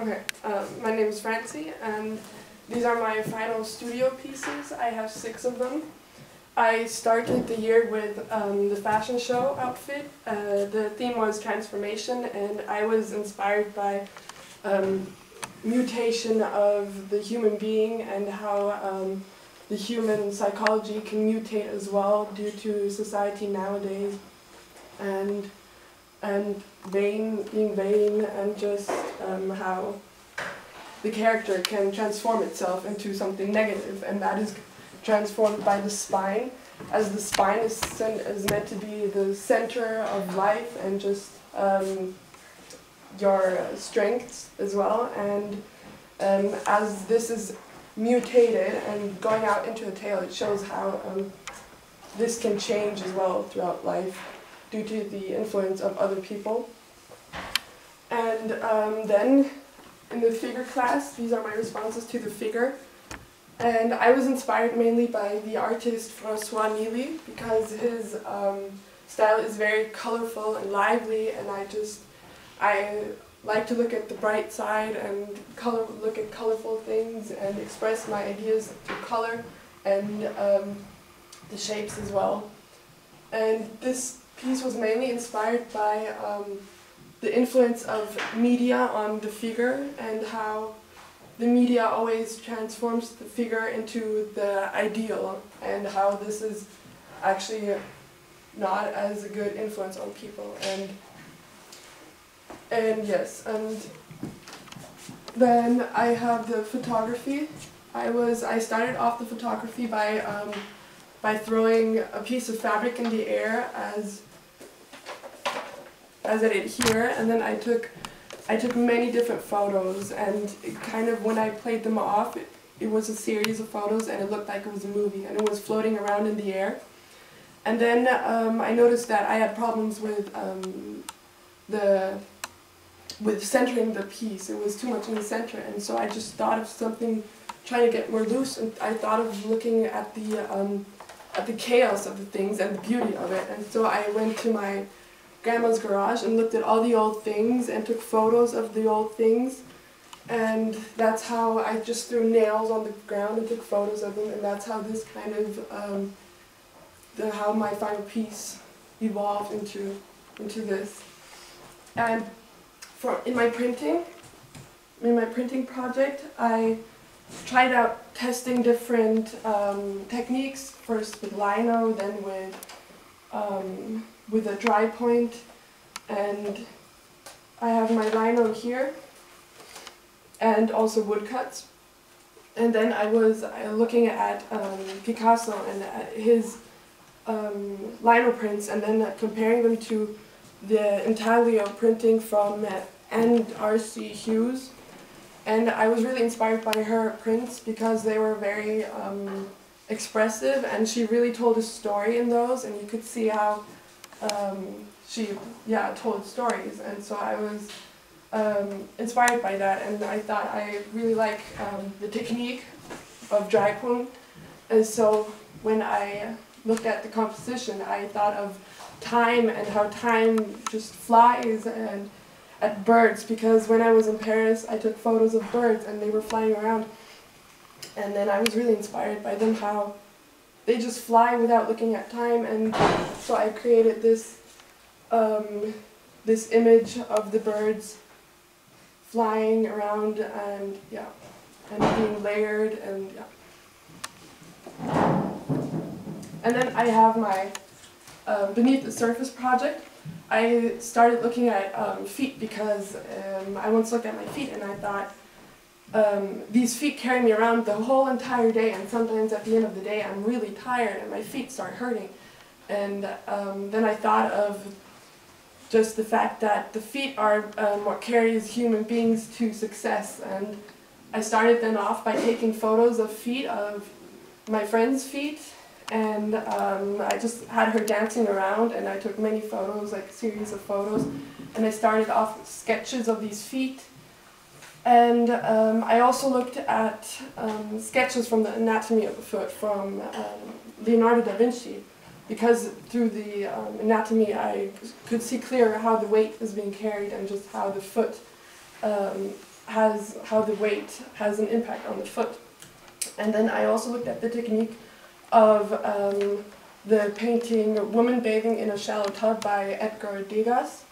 Okay, my name is Francie, and these are my final studio pieces. I have 6 of them. I started the year with the fashion show outfit. The theme was transformation, and I was inspired by mutation of the human being and how the human psychology can mutate as well due to society nowadays, and being vain, and just how the character can transform itself into something negative, and that is transformed by the spine, as the spine is meant to be the center of life and just your strengths as well, and as this is mutated and going out into a tail, it shows how this can change as well throughout life due to the influence of other people. And then in the figure class, these are my responses to the figure. And I was inspired mainly by the artist François Neely, because his style is very colorful and lively, and I like to look at the bright side and look at colorful things and express my ideas through color and the shapes as well. And this piece was mainly inspired by the influence of media on the figure, and how the media always transforms the figure into the ideal, and how this is actually not as a good influence on people. And yes, and then I have the photography. I started off the photography by throwing a piece of fabric in the air as I did here, and then I took many different photos, and it kind of, when I played them off, it was a series of photos, and it looked like it was a movie, and it was floating around in the air. And then I noticed that I had problems with centering the piece. It was too much in the center, and so I just thought of something, trying to get more loose, and I thought of looking at the chaos of the things and the beauty of it. And so I went to my grandma's garage and looked at all the old things and took photos of the old things, and that's how I just threw nails on the ground and took photos of them, and that's how this kind of how my final piece evolved into this. And in my printing project, I tried out testing different techniques, first with lino, then with a dry point, and I have my lino here, and also woodcuts. And then I was looking at Picasso and his lino prints, and then comparing them to the intaglio printing from R.C. Hughes. And I was really inspired by her prints because they were very expressive, and she really told a story in those, and you could see how she told stories. And so I was inspired by that, and I thought I really like the technique of dry point. And so when I looked at the composition, I thought of time and how time just flies, and at birds, because when I was in Paris I took photos of birds and they were flying around, and then I was really inspired by them, how they just fly without looking at time. And so I created this this image of the birds flying around, and being layered, and and then I have my Beneath the Surface project. I started looking at feet, because I once looked at my feet and I thought, these feet carry me around the whole entire day, and sometimes at the end of the day I'm really tired and my feet start hurting. And then I thought of just the fact that the feet are what carries human beings to success. And I started then off by taking photos of feet, of my friend's feet, and I just had her dancing around, and I took many photos, like a series of photos, and I started off with sketches of these feet. And I also looked at sketches from the anatomy of the foot from Leonardo da Vinci, because through the anatomy I could see clearer how the weight is being carried, and just how the foot how the weight has an impact on the foot. And then I also looked at the technique of the painting Woman Bathing in a Shallow Tub by Edgar Degas.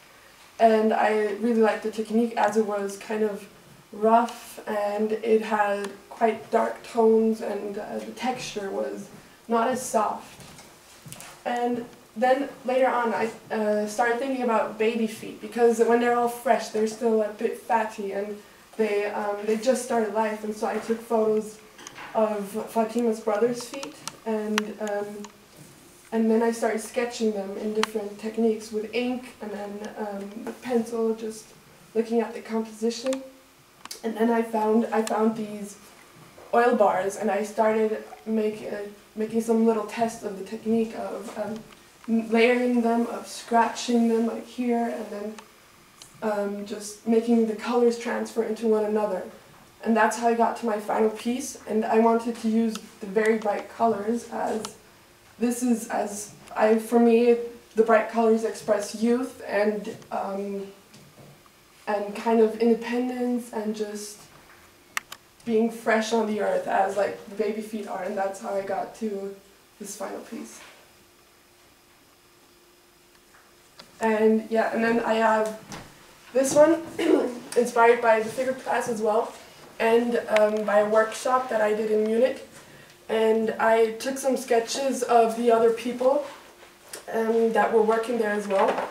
And I really liked the technique as it was kind of rough and it had quite dark tones, and the texture was not as soft. And then later on I started thinking about baby feet, because when they're all fresh they're still a bit fatty and they just started life, and so I took photos of Fatima's brother's feet, and then I started sketching them in different techniques with ink and then with pencil, just looking at the composition. And then I found these oil bars, and I started making some little tests of the technique of layering them, of scratching them like here, and then just making the colors transfer into one another. And that's how I got to my final piece, and I wanted to use the very bright colors for me, the bright colors express youth and kind of independence and just being fresh on the earth, as like the baby feet are, and that's how I got to this final piece. And yeah, and then I have this one, inspired by the figure class as well, and by a workshop that I did in Munich. And I took some sketches of the other people that were working there as well.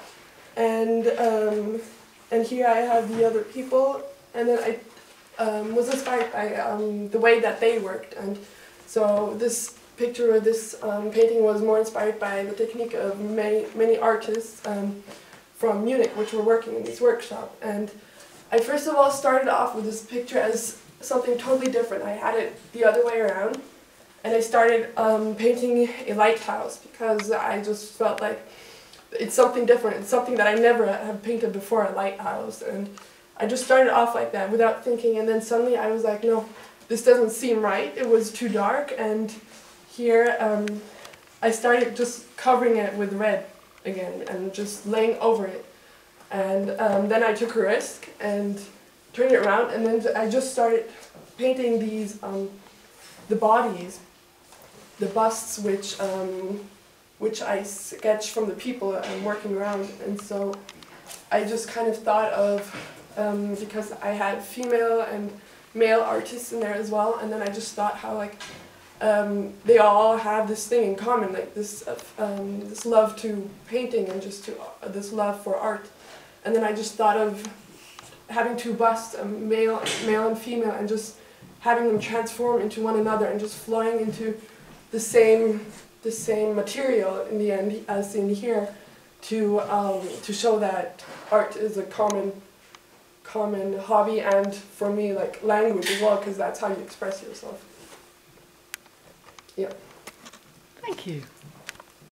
And here I have the other people, and then I was inspired by the way that they worked. And so this picture of this painting was more inspired by the technique of many artists from Munich, which were working in this workshop. And I first of all started off with this picture as something totally different. I had it the other way around, and I started painting a lighthouse, because I just felt like it's something different. It's something that I never have painted before, a lighthouse. And I just started off like that without thinking, and then suddenly I was like, no, this doesn't seem right. It was too dark, and here I started just covering it with red again and just laying over it. And then I took a risk and turned it around, and then I just started painting these, the bodies, the busts, which I sketched from the people I'm working around. And so I just kind of thought of, because I had female and male artists in there as well, and then I just thought how like they all have this thing in common, like this this love to painting and just this love for art. And then I just thought of having two busts, male and female, and just having them transform into one another and just flowing into the same material in the end, as in here, to show that art is a common hobby, and for me like language as well, because that's how you express yourself. Yeah. Thank you.